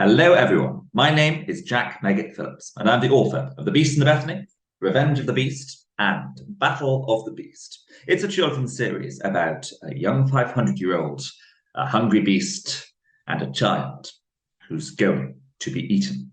Hello, everyone. My name is Jack Meggitt Phillips, and I'm the author of The Beast and the Bethany, Revenge of the Beast, and Battle of the Beast. It's a children's series about a young 500-year-old, a hungry beast, and a child who's going to be eaten.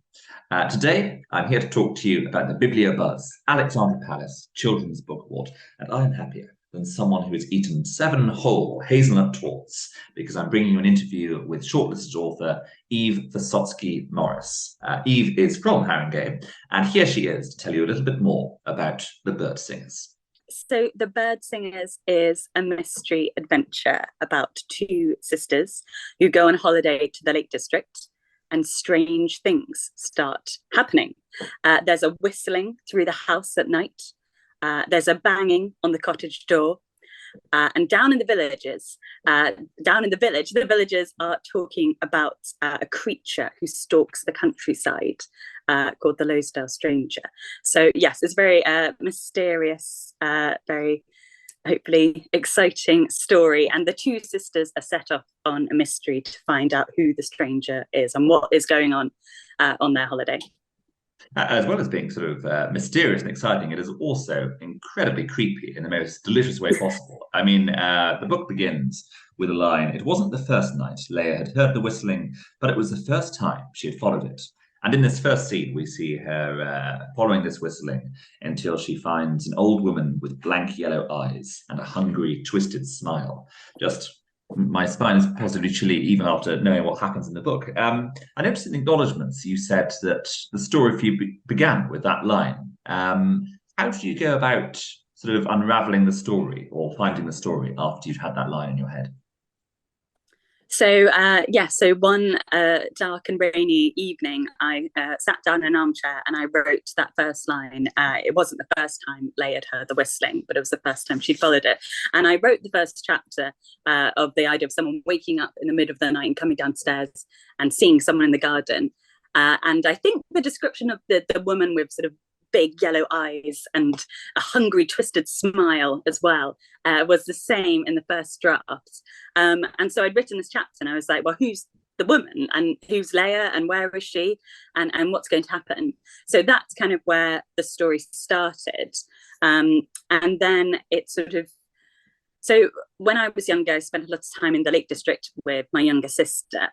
Today, I'm here to talk to you about the Biblio-buzz, Alexandra Palace Children's Book Award, and I am happier than someone who has eaten 7 whole hazelnut torts, because I'm bringing you an interview with shortlisted author Eve Wersocki Morris. Eve is from Haringey, and here she is to tell you a little bit more about the Bird Singers. So The Bird Singers is a mystery adventure about 2 sisters who go on holiday to the Lake District, and strange things start happening. There's a whistling through the house at night. There's a banging on the cottage door. And down in the village, the villagers are talking about a creature who stalks the countryside called the Losedale Stranger. So yes, it's very mysterious, very hopefully exciting story. And the 2 sisters are set off on a mystery to find out who the stranger is and what is going on their holiday. As well as being sort of mysterious and exciting, it is also incredibly creepy in the most delicious way possible. I mean, the book begins with a line: "It wasn't the first night Leia had heard the whistling, but it was the first time she had followed it." And in this first scene, we see her following this whistling until she finds an old woman with blank yellow eyes and a hungry, twisted smile. Just my spine is positively chilly even after knowing what happens in the book. I noticed in the acknowledgements you said that the story for you began with that line. How do you go about sort of unraveling the story or finding the story after you've had that line in your head? So one dark and rainy evening, I sat down in an armchair and I wrote that first line. It wasn't the first time Leia had heard the whistling, but it was the first time she'd followed it. And I wrote the first chapter of the idea of someone waking up in the middle of the night and coming downstairs and seeing someone in the garden. And I think the description of the woman with sort of big yellow eyes and a hungry, twisted smile as well was the same in the first draft. And so I'd written this chapter and I was like, well, who's the woman and who's Leia and where is she and what's going to happen? So that's kind of where the story started. And then it sort of, so when I was younger, I spent a lot of time in the Lake District with my younger sister.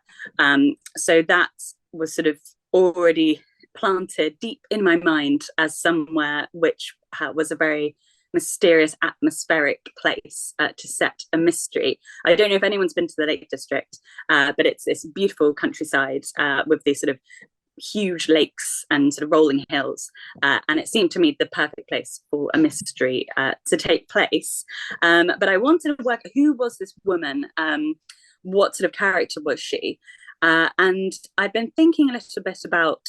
So that was sort of already planted deep in my mind as somewhere which was a very mysterious, atmospheric place to set a mystery. I don't know if anyone's been to the Lake District, but it's this beautiful countryside with these sort of huge lakes and sort of rolling hills. And it seemed to me the perfect place for a mystery to take place. But I wanted to work out who was this woman, what sort of character was she? And I've been thinking a little bit about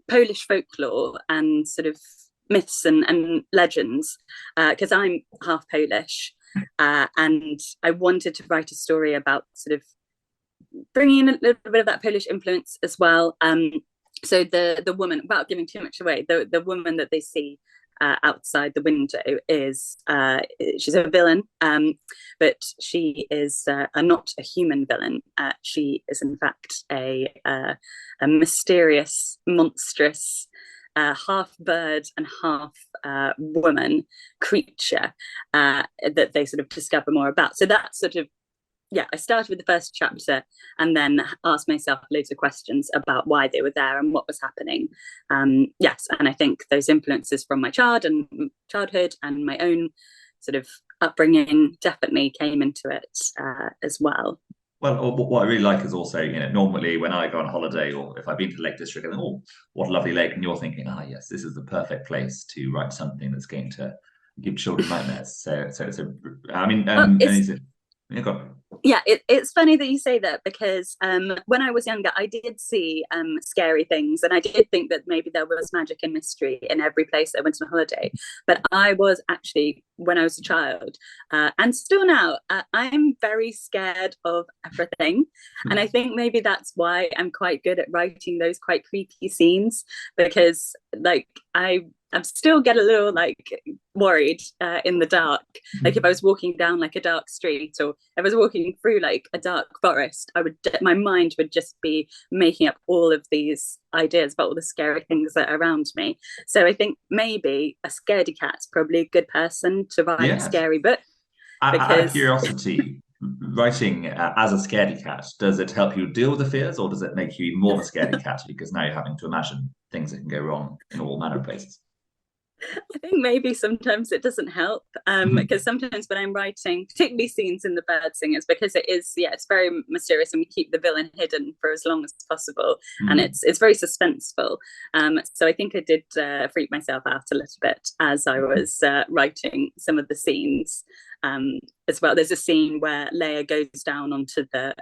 Polish folklore and sort of myths and legends, because I'm half Polish, and I wanted to write a story about sort of bringing in a little bit of that Polish influence as well. So the woman, without giving too much away, the woman that they see outside the window is she's a villain, but she is not a human villain. She is in fact a mysterious, monstrous, half bird and half woman creature that they sort of discover more about. So that's sort of, yeah, I started with the first chapter and then asked myself loads of questions about why they were there and what was happening. Yes, and I think those influences from my childhood and my own sort of upbringing definitely came into it as well. Well, what I really like is also, normally when I go on holiday or if I've been to the Lake District, I think, oh, what a lovely lake. And you're thinking, yes, this is the perfect place to write something that's going to give children nightmares. So I mean, yeah, it's funny that you say that because when I was younger, I did see scary things, and I did think that maybe there was magic and mystery in every place I went on holiday. But I was actually, when I was a child, and still now, I'm very scared of everything. And I think maybe that's why I'm quite good at writing those quite creepy scenes, because like I I'm still get a little like worried in the dark. Like if I was walking down like a dark street, or if I was walking through like a dark forest, my mind would just be making up all of these ideas about all the scary things that are around me. So I think maybe a scaredy cat's probably a good person to write a Yes. scary book. Out of Because curiosity, writing as a scaredy cat, does it help you deal with the fears, or does it make you even more of a scaredy cat because now you're having to imagine things that can go wrong in all manner of places? I think maybe sometimes it doesn't help, because sometimes when I'm writing, particularly scenes in The Bird Singers, because it is, yeah, it's very mysterious, and we keep the villain hidden for as long as possible, and it's very suspenseful. So I think I did freak myself out a little bit as I was writing some of the scenes as well. There's a scene where Leia goes down onto the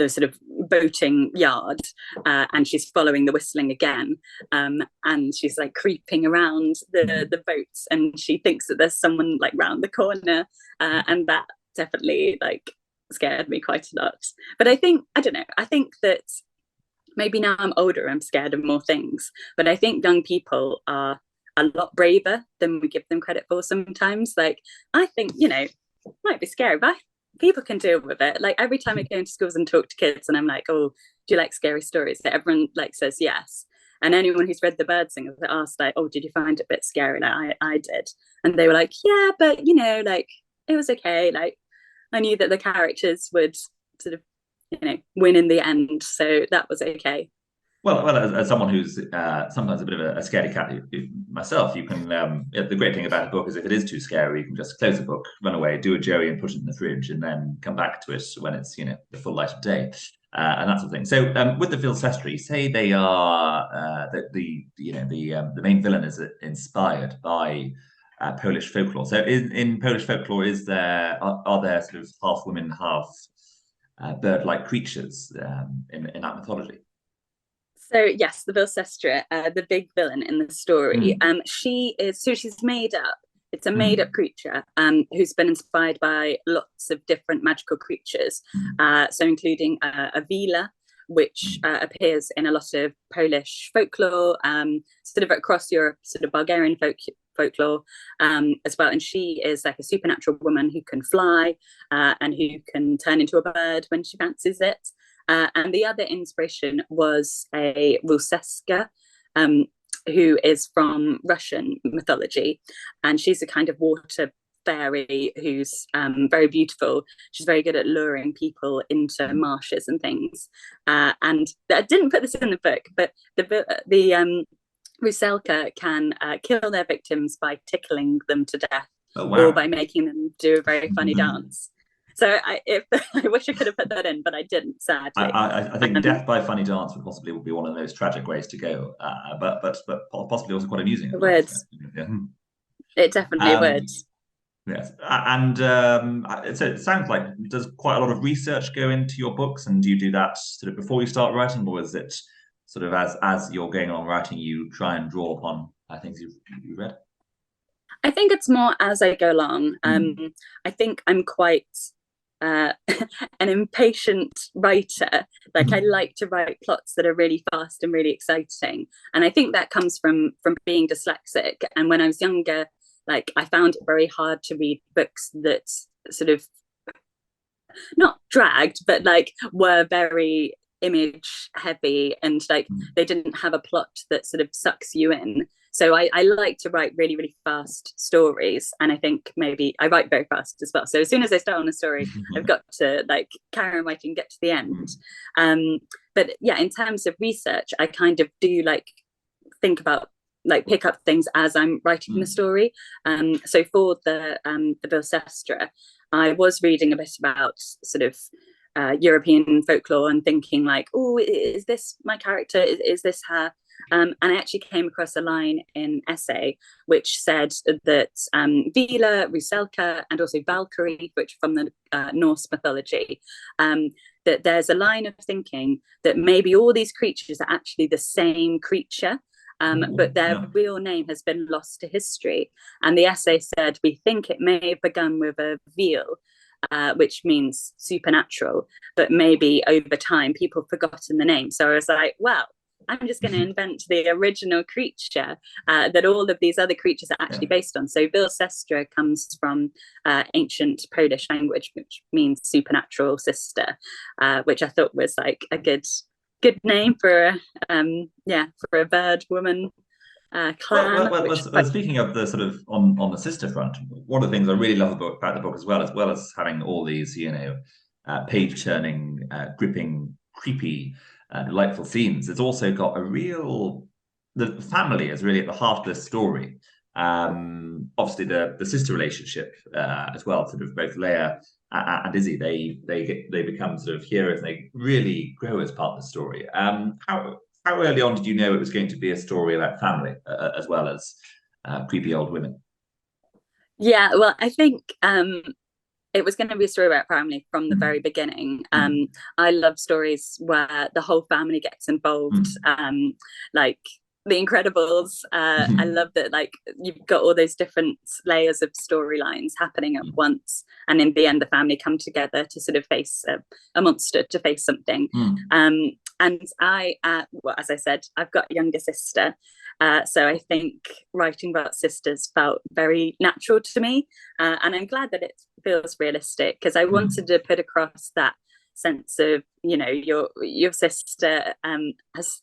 sort of boating yard, and she's following the whistling again, and she's like creeping around the boats, and she thinks that there's someone like round the corner, and that definitely like scared me quite a lot. But I think, I don't know, I think that maybe now I'm older, I'm scared of more things, but I think young people are a lot braver than we give them credit for sometimes. Like, I think, you know, might be scary, but people can deal with it. Like every time I go into schools and talk to kids and I'm like, oh, do you like scary stories? Like, everyone like says yes. And anyone who's read The Bird Singers asked like, oh, did you find it a bit scary? Like I did. And they were like, yeah, but you know, like it was okay. Like I knew that the characters would sort of, you know, win in the end. So that was okay. Well, as someone who's sometimes a bit of a scaredy cat myself, you can. The great thing about a book is if it is too scary, you can just close the book, run away, do a Joey, and put it in the fridge, and then come back to it when it's, you know, the full light of day, and that sort of thing. So with the Wersocki, say they are the main villain is inspired by Polish folklore. So in Polish folklore, are there sort of half women, half bird-like creatures in that mythology? So yes, the Bilsestra, the big villain in the story, she's made up. It's a made-up creature who's been inspired by lots of different magical creatures, so including a Vila, which appears in a lot of Polish folklore, sort of across Europe, sort of Bulgarian folklore as well. And she is like a supernatural woman who can fly and who can turn into a bird when she fancies it. And the other inspiration was a Wersocki, who is from Russian mythology. And she's a kind of water fairy who's very beautiful. She's very good at luring people into marshes and things. And I didn't put this in the book, but the Rusalka can kill their victims by tickling them to death, or by making them do a very funny dance. So I wish I could have put that in, but I didn't, sadly. I think death by funny dance would possibly be one of the most tragic ways to go, but possibly also quite amusing. It would. Yeah. It definitely would. Yes, and so it sounds like, does quite a lot of research go into your books, and do you do that sort of before you start writing, or is it sort of as you're going on writing, you try and draw upon things you've read? I think it's more as I go along. I think I'm quite an impatient writer. Like I like to write plots that are really fast and really exciting, and I think that comes from being dyslexic. And when I was younger, like I found it very hard to read books that sort of not dragged, but like were very image heavy, and like they didn't have a plot that sort of sucks you in. So I like to write really, really fast stories. And I think maybe I write very fast as well. So as soon as I start on a story, I've got to like carry on writing, get to the end. But yeah, in terms of research, I kind of do like think about, like pick up things as I'm writing the story. So for the Bilsestra, I was reading a bit about sort of European folklore and thinking like, oh, is this my character? Is this her? And I actually came across a line in essay which said that Vila, Rusalka, and also Valkyrie, which from the Norse mythology, that there's a line of thinking that maybe all these creatures are actually the same creature, but their real name has been lost to history. And the essay said, we think it may have begun with a veal, which means supernatural, but maybe over time people have forgotten the name. So I was like, well, I'm just going to invent the original creature that all of these other creatures are actually based on. So Wilsestra comes from ancient Polish language, which means supernatural sister, which I thought was like a good name for a bird woman clan. Well, speaking of the sort of on the sister front, one of the things I really love about the book as well as having all these, page turning, gripping, creepy, delightful scenes, it's also got the family is really at the heart of this story. Obviously the sister relationship as well, sort of both Leia and Izzy, they become sort of heroes, and they really grow as part of the story. How early on did you know it was going to be a story about family as well as creepy old women? Yeah, well, I think it was going to be a story about family from the very beginning. I love stories where the whole family gets involved, like The Incredibles. I love that, like, you've got all those different layers of storylines happening at once, and in the end, the family come together to sort of face a monster, to face something. And well, as I said, I've got a younger sister. So I think writing about sisters felt very natural to me. And I'm glad that it feels realistic, because I wanted to put across that sense of, your sister,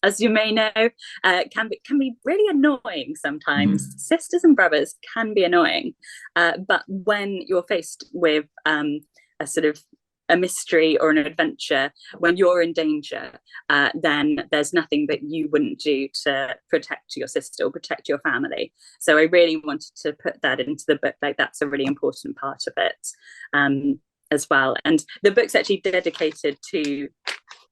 as you may know, can be really annoying sometimes. Sisters and brothers can be annoying. But when you're faced with a sort of a mystery or an adventure, when you're in danger, then there's nothing that you wouldn't do to protect your sister or protect your family. So I really wanted to put that into the book. Like, that's a really important part of it as well. And the book's actually dedicated to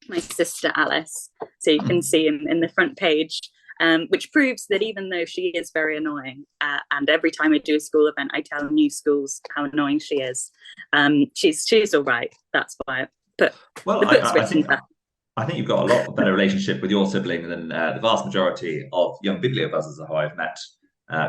my sister Alice. So you can see in the front page, which proves that even though she is very annoying, and every time I do a school event, I tell new schools how annoying she is, she's all right. That's why I put the book's written. I think you've got a lot better relationship with your sibling than the vast majority of young Biblio-buzzers who I've met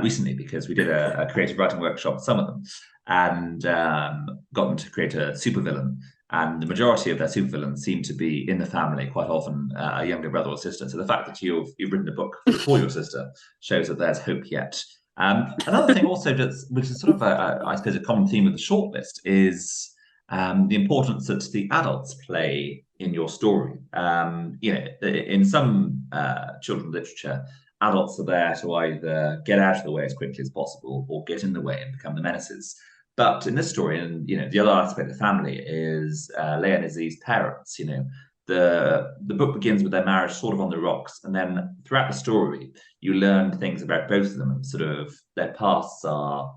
recently, because we did a creative writing workshop with some of them, and got them to create a supervillain. And the majority of their supervillains seem to be in the family, quite often a younger brother or sister. So the fact that you've written a book for your sister shows that there's hope yet. Another thing also, which is sort of, I suppose, a common theme of the shortlist, is the importance that the adults play in your story. In some children's literature, adults are there to either get out of the way as quickly as possible or get in the way and become the menaces. But in this story, and the other aspect of the family is Leia and Izzy's parents. The book begins with their marriage sort of on the rocks, and then throughout the story, you learn things about both of them, and sort of their pasts are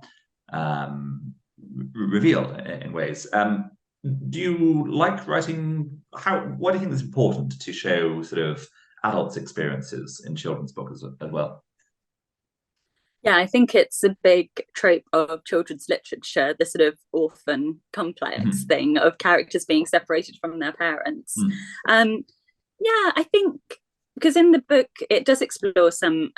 revealed in ways. Do you like writing? Why do you think it's important to show sort of adults' experiences in children's books as well? Yeah, I think it's a big trope of children's literature, the sort of orphan complex thing of characters being separated from their parents. I think because in the book it does explore some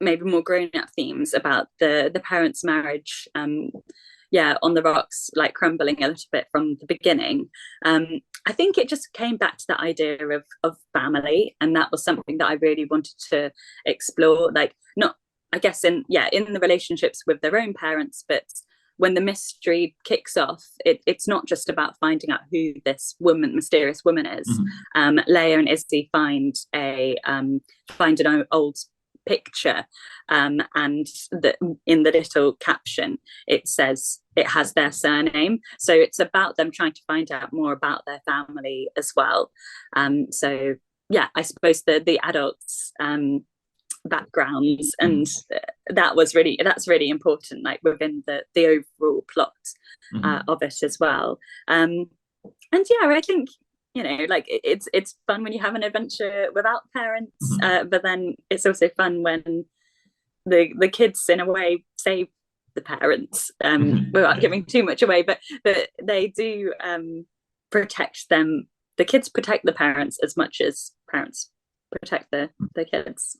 maybe more grown-up themes about the parents' marriage. On the rocks, like crumbling a little bit from the beginning. I think it just came back to that idea of family, and that was something that I really wanted to explore. Like, not, I guess, in the relationships with their own parents, but when the mystery kicks off, it's not just about finding out who this mysterious woman is. Leia and Izzy find an old picture, and in the little caption it says it has their surname, so it's about them trying to find out more about their family as well. I suppose the adults backgrounds, and that's really important, like within the overall plot of it as well. I think like it's fun when you have an adventure without parents, but then it's also fun when the kids in a way save the parents, without giving too much away, but they do protect them. The kids protect the parents as much as parents protect the kids.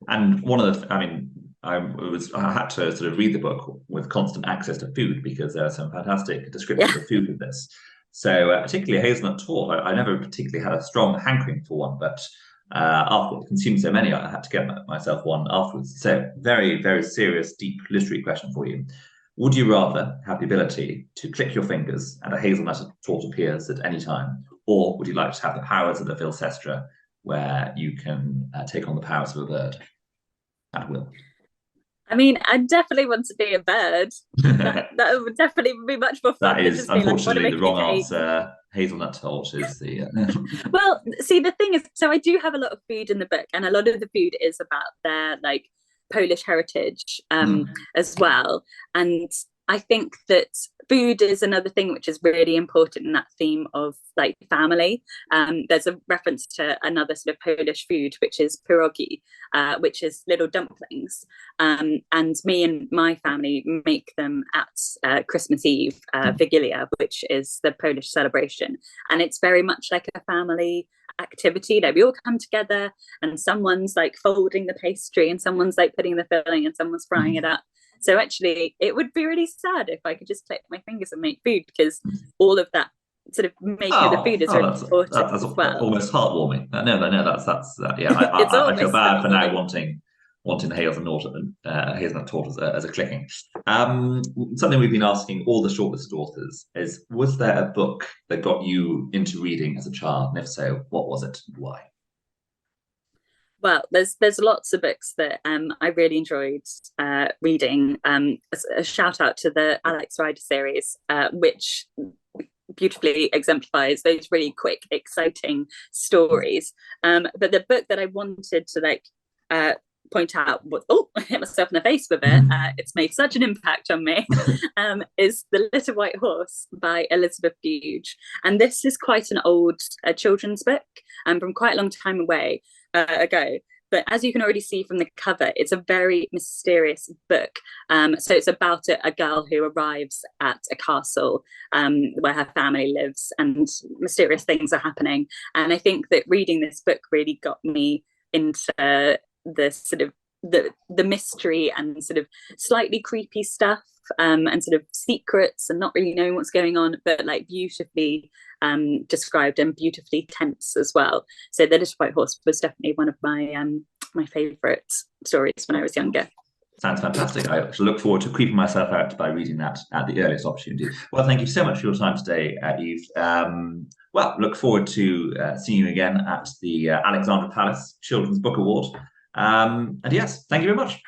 And one of the, I had to sort of read the book with constant access to food, because there are some fantastic descriptions of food in this. So particularly hazelnut torte, I never particularly had a strong hankering for one, but after consuming so many, I had to get myself one afterwards. So very, very serious, deep literary question for you. Would you rather have the ability to click your fingers and a hazelnut torte appears at any time, or would you like to have the powers of the Vilcestra, where you can take on the powers of a bird at will? I mean, I definitely want to be a bird. That would definitely be much more fun That than is just being like, I want to unfortunately make the a wrong cake. answer. Hazelnut torte is the. Well, see, the thing is, so I do have a lot of food in the book, and a lot of the food is about their like Polish heritage as well. And I think that food is another thing which is really important in that theme of like family. There's a reference to another sort of Polish food, which is pierogi, which is little dumplings. And me and my family make them at Christmas Eve, Vigilia, which is the Polish celebration. And it's very much like a family activity. Like we all come together and someone's like folding the pastry and someone's like putting the filling and someone's frying it up. So actually, it would be really sad if I could just click my fingers and make food, because all of that sort of making of the food is really important that's as well. almost heartwarming. No, that's yeah. I feel bad for now wanting the hazelnut torte as a clicking. Something we've been asking all the shortlisted authors is: was there a book that got you into reading as a child, and if so, what was it and why? Well, there's lots of books that I really enjoyed reading. A shout out to the Alex Rider series, which beautifully exemplifies those really quick, exciting stories. But the book that I wanted to like point out was, I hit myself in the face with it. It's made such an impact on me. Is The Little White Horse by Elizabeth Buge, and this is quite an old children's book from quite a long time ago. But as you can already see from the cover, it's a very mysterious book. So it's about a girl who arrives at a castle where her family lives, and mysterious things are happening. And I think that reading this book really got me into the sort of the mystery and sort of slightly creepy stuff, and sort of secrets and not really knowing what's going on, but like beautifully described and beautifully tense as well. So The Little White Horse was definitely one of my favourite stories when I was younger. Sounds fantastic. I shall look forward to creeping myself out by reading that at the earliest opportunity. Well, thank you so much for your time today, Eve. Well, look forward to seeing you again at the Alexandra Palace Children's Book Award. And yes, thank you very much.